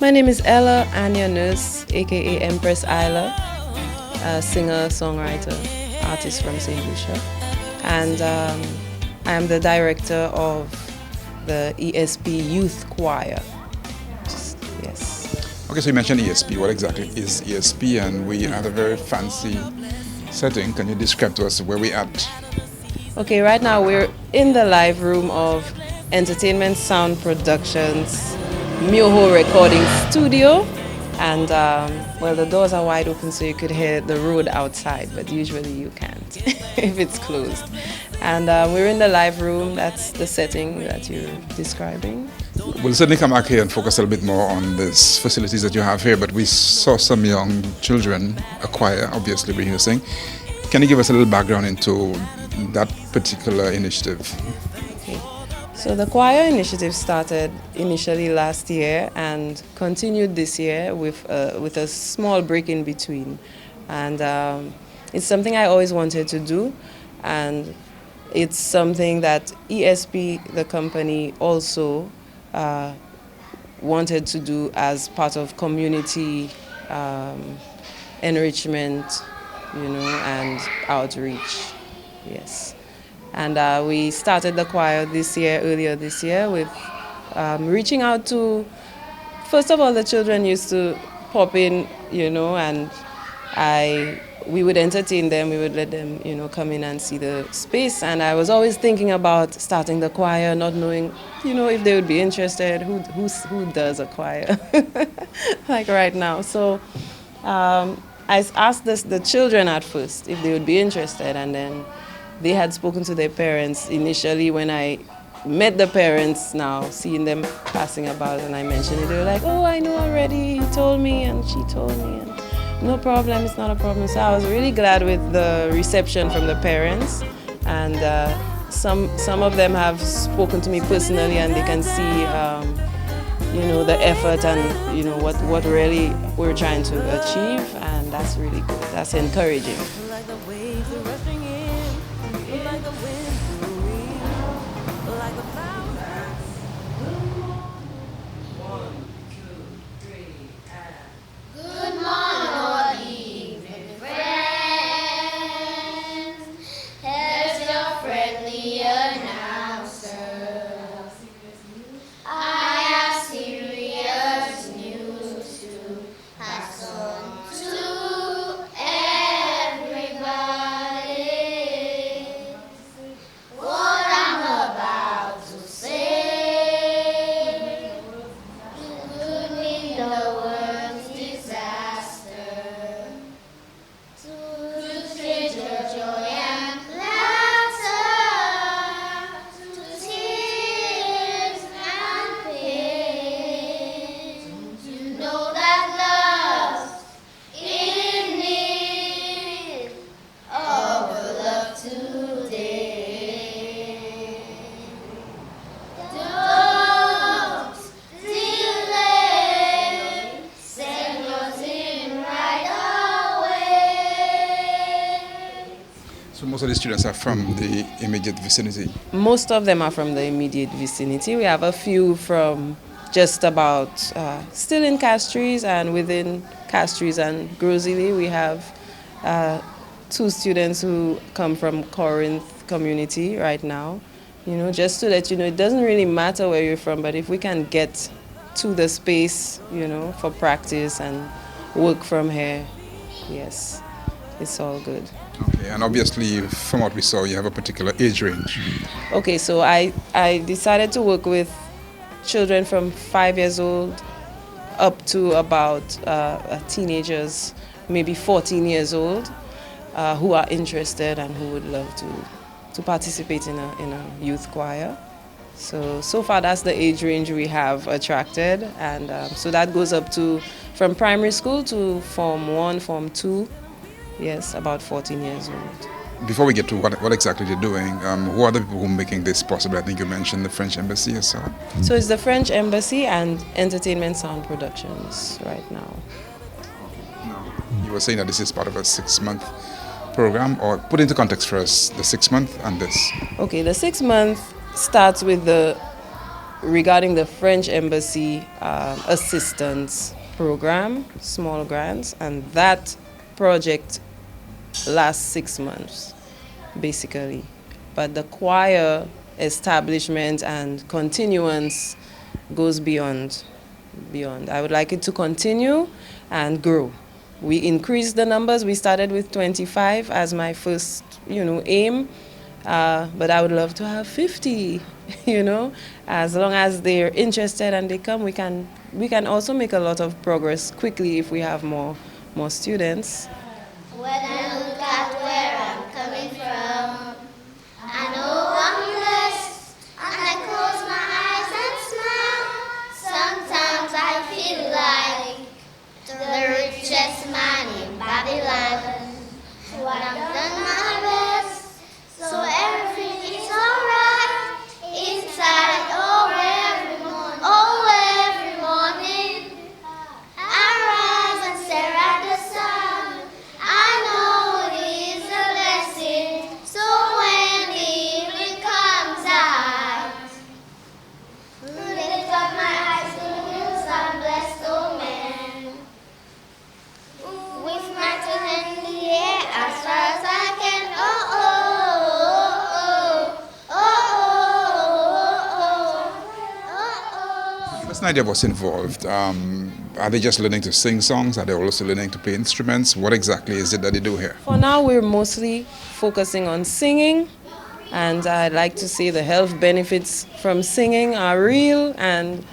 My name is Ella Anya Nurse, aka Empress Illa, a singer, songwriter, artist from St. Lucia. And I am the director of the ESP Youth Choir. Yes. Okay, so you mentioned ESP. What exactly is ESP? And we had a very fancy setting. Can you describe to us where we at? Okay, right now we're in the live room of Entertainment Sound Productions Myoho Recording Studio. And well, the doors are wide open so you could hear the road outside, but usually you can't if it's closed. And we're in the live room. That's the setting that you're describing. We'll certainly come back here and focus a little bit more on these facilities that you have here, but we saw some young children, a choir, obviously rehearsing. Can you give us a little background into that particular initiative? Okay. So the choir initiative started initially last year and continued this year with a small break in between. And it's something I always wanted to do, and it's something that ESP, the company, also wanted to do as part of community enrichment, and outreach. Yes. And we started the choir earlier this year, with reaching out to, first of all, the children used to pop in, and we would entertain them, we would let them, come in and see the space. And I was always thinking about starting the choir, not knowing, if they would be interested, who does a choir, like right now. So I asked the children at first if they would be interested, and then they had spoken to their parents initially. When I met the parents now, seeing them passing about, and I mentioned it, they were like, oh, I know already, he told me and she told me, and no problem, it's not a problem. So I was really glad with the reception from the parents, and some of them have spoken to me personally, and they can see the effort and what really we're trying to achieve, and that's really good. That's encouraging. So most of the students are from the immediate vicinity? Most of them are from the immediate vicinity. We have a few from just about, still in Castries, and within Castries and Grosili we have 2 students who come from Corinth community right now. Just to let you know, it doesn't really matter where you're from, but if we can get to the space, for practice and work from here, yes, it's all good. Okay, and obviously from what we saw, you have a particular age range. Okay, so I decided to work with children from 5 years old up to about teenagers, maybe 14 years old, who are interested and who would love to participate in a youth choir. So far that's the age range we have attracted, and so that goes up to from primary school to Form 1, Form 2, yes, about 14 years old. Before we get to what exactly you're doing, who are the people who are making this possible? I think you mentioned the French Embassy or so. So it's the French Embassy and Entertainment Sound Productions right now. You were saying that this is part of a 6-month program, or put into context for us the 6 month and this. Okay, the 6 month starts with the regarding the French Embassy assistance program, small grants, and that project lasts 6 months, basically. But the choir establishment and continuance goes beyond. I would like it to continue and grow. We increased the numbers. We started with 25 as my first, aim. But I would love to have 50, As long as they're interested and they come, we can also make a lot of progress quickly if we have more students. When I look at where I'm coming from, I know I'm blessed, and I close my eyes and smile. Sometimes I feel like the richest man in Babylon. But I've done my best, so everything's alright. Inside, every morning, I rise and stare at the sun. I know it is a blessing, so when the evening comes, I lift up my eyes to the hills and bless the man. With my two hands in the air as far as I can. Oh, oh, oh, oh, oh, oh, oh, Give us an idea of what's involved. Are they just learning to sing songs? Are they also learning to play instruments? What exactly is it that they do here? For now, we're mostly focusing on singing, and I'd like to say the health benefits from singing are real, and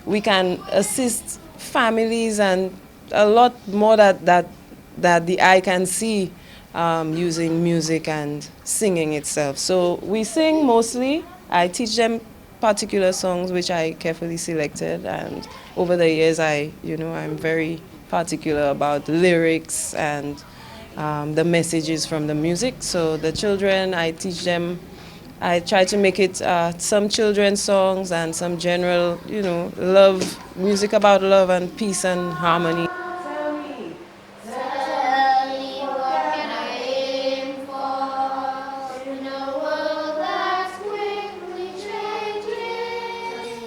we can assist families and a lot more that the eye can see using music and singing itself. So we sing mostly. I teach them particular songs which I carefully selected, and over the years I'm very particular about lyrics and the messages from the music. So the children, I teach them, I try to make it some children's songs and some general, love, music about love and peace and harmony. tell me what can I aim for in a world that's quickly changing?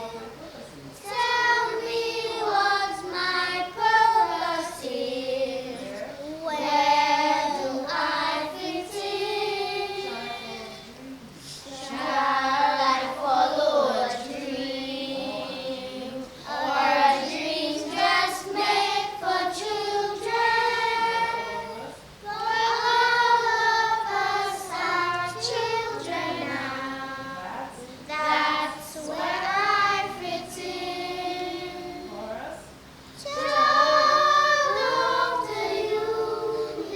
Tell me what's my purpose here? Where do I fit in? Shall I follow a dream, or a dream just made for children? For all of us are children now. That's where I fit in. Child of the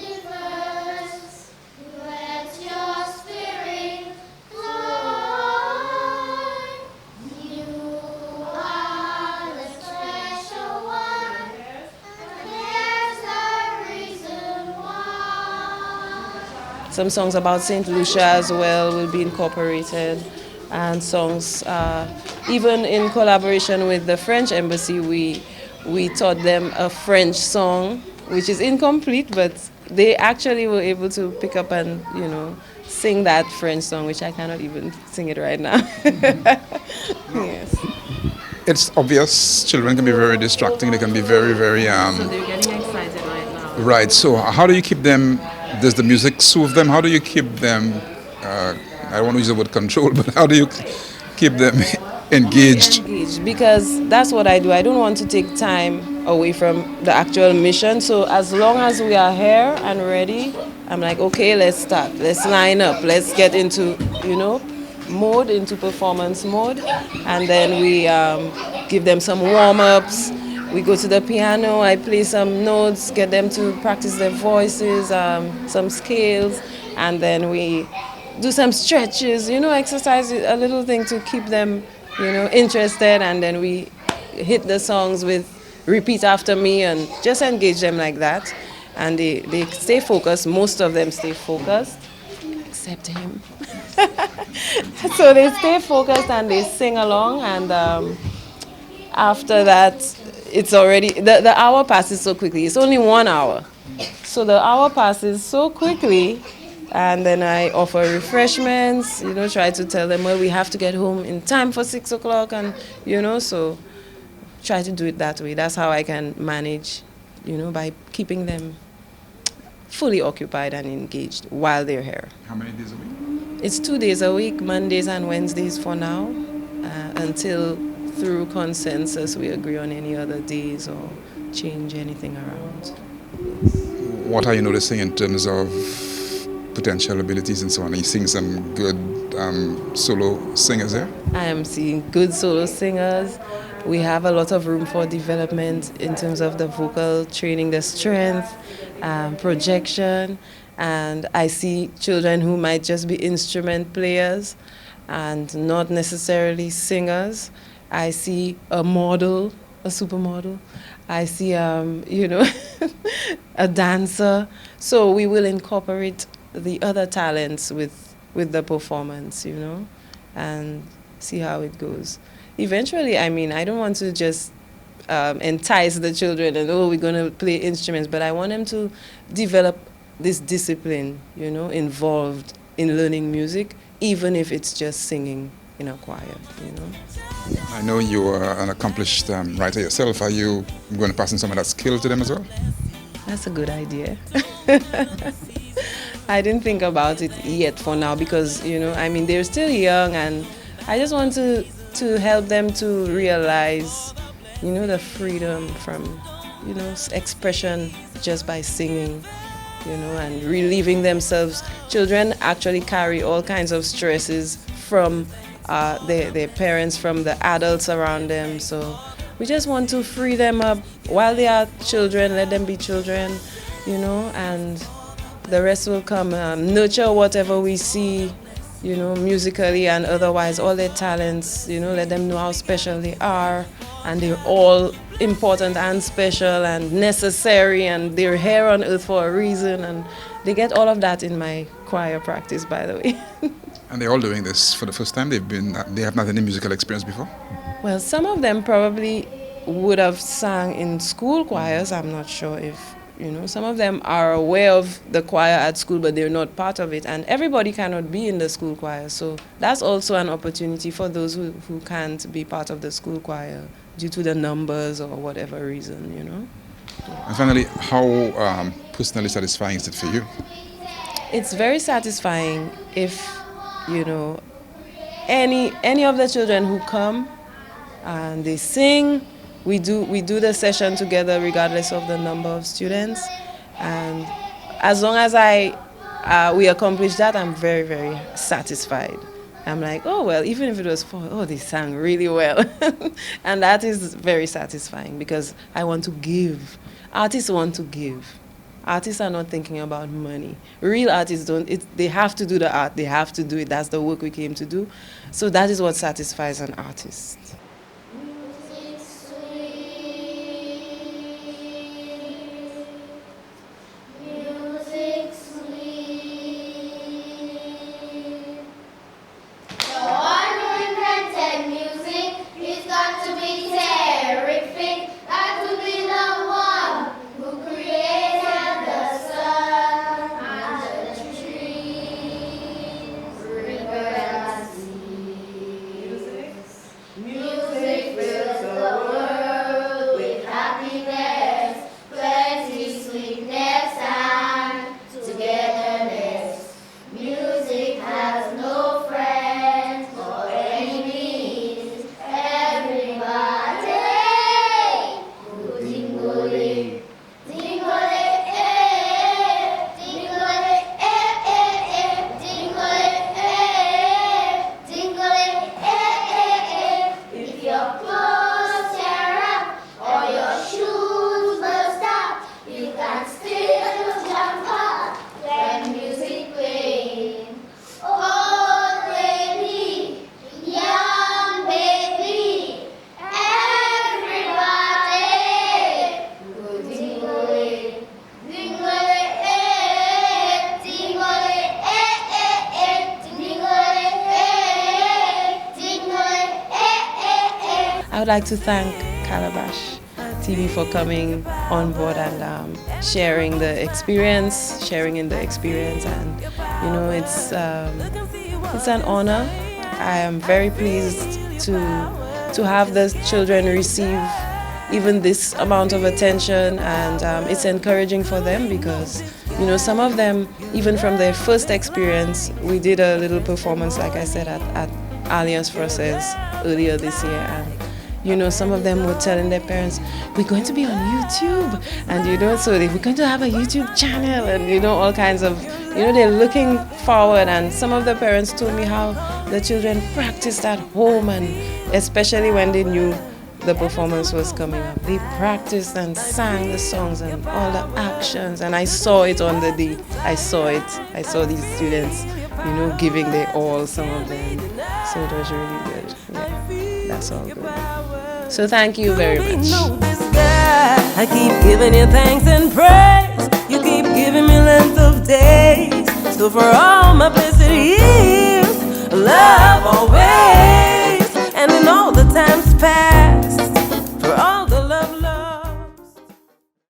universe, let your spirit fly. You are the special one, and there's a reason why. Some songs about St. Lucia as well will be incorporated, and songs even in collaboration with the French Embassy, we taught them a French song which is incomplete, but they actually were able to pick up and sing that French song, which I cannot even sing it right now. Yes. It's obvious children can be very distracting. They can be very, very So they're getting excited right now. right. So how do you keep them? Does the music soothe them? How do you keep them? I don't want to use the word control, but how do you keep them engaged? Engaged, because that's what I do. I don't want to take time away from the actual mission. So as long as we are here and ready, I'm like, okay, let's start. Let's line up. Let's get into, mode, into performance mode. And then we give them some warm-ups. We go to the piano. I play some notes, get them to practice their voices, some scales. And then we do some stretches, exercise, a little thing to keep them, interested. And then we hit the songs with repeat after me and just engage them like that. And they stay focused. Most of them stay focused, except him. So they stay focused and they sing along. And after that, it's already, the hour passes so quickly. It's only 1 hour. So the hour passes so quickly. And then I offer refreshments, try to tell them, well, we have to get home in time for 6 o'clock, and, so try to do it that way. That's how I can manage, by keeping them fully occupied and engaged while they're here. How many days a week? It's 2 days a week, Mondays and Wednesdays for now, until through consensus we agree on any other days or change anything around. What are you noticing in terms of potential abilities and so on? Are you seeing some good solo singers here? I am seeing good solo singers. We have a lot of room for development in terms of the vocal training, the strength, projection, and I see children who might just be instrument players and not necessarily singers. I see a model, a supermodel. I see, a dancer. So we will incorporate the other talents with the performance, and see how it goes. Eventually, I don't want to just entice the children and, we're going to play instruments, but I want them to develop this discipline, involved in learning music, even if it's just singing in a choir, I know you are an accomplished writer yourself. Are you going to pass on some of that skill to them as well? That's a good idea. I didn't think about it yet for now because, they're still young, and I just want to help them to realize, the freedom from, expression just by singing, and relieving themselves. Children actually carry all kinds of stresses from their parents, from the adults around them. So we just want to free them up while they are children, let them be children, and the rest will come. Nurture whatever we see, musically and otherwise, all their talents, let them know how special they are, and they're all important and special and necessary, and they're here on earth for a reason, and they get all of that in my choir practice, by the way. And they're all doing this for the first time? They have not any musical experience before? Well, some of them probably would have sang in school choirs. I'm not sure if, some of them are aware of the choir at school, but they're not part of it. And everybody cannot be in the school choir. So that's also an opportunity for those who can't be part of the school choir due to the numbers or whatever reason, And finally, how personally satisfying is it for you? It's very satisfying if, any of the children who come and they sing. We do the session together regardless of the number of students, and as long as we accomplish that, I'm very, very satisfied. I'm like, oh well, even if it was 4, they sang really well. And that is very satisfying because I want to give. Artists want to give. Artists are not thinking about money. Real artists don't. They have to do the art. They have to do it. That's the work we came to do. So that is what satisfies an artist. I would like to thank Calabash TV for coming on board and sharing in the experience, and it's an honor. I am very pleased to have the children receive even this amount of attention, and it's encouraging for them because some of them, even from their first experience, we did a little performance, like I said, at Alliance Forces earlier this year, and some of them were telling their parents, we're going to be on YouTube, and so we're going to have a YouTube channel, and all kinds of, they're looking forward. And some of the parents told me how the children practiced at home, and especially when they knew the performance was coming up, they practiced and sang the songs and all the actions, and I saw it on the day. I saw these students giving their all, some of them, so it was really good. Yeah, that's all good. So thank you very much. I keep giving you thanks and praise. You keep giving me length of days. So for all my blessed years,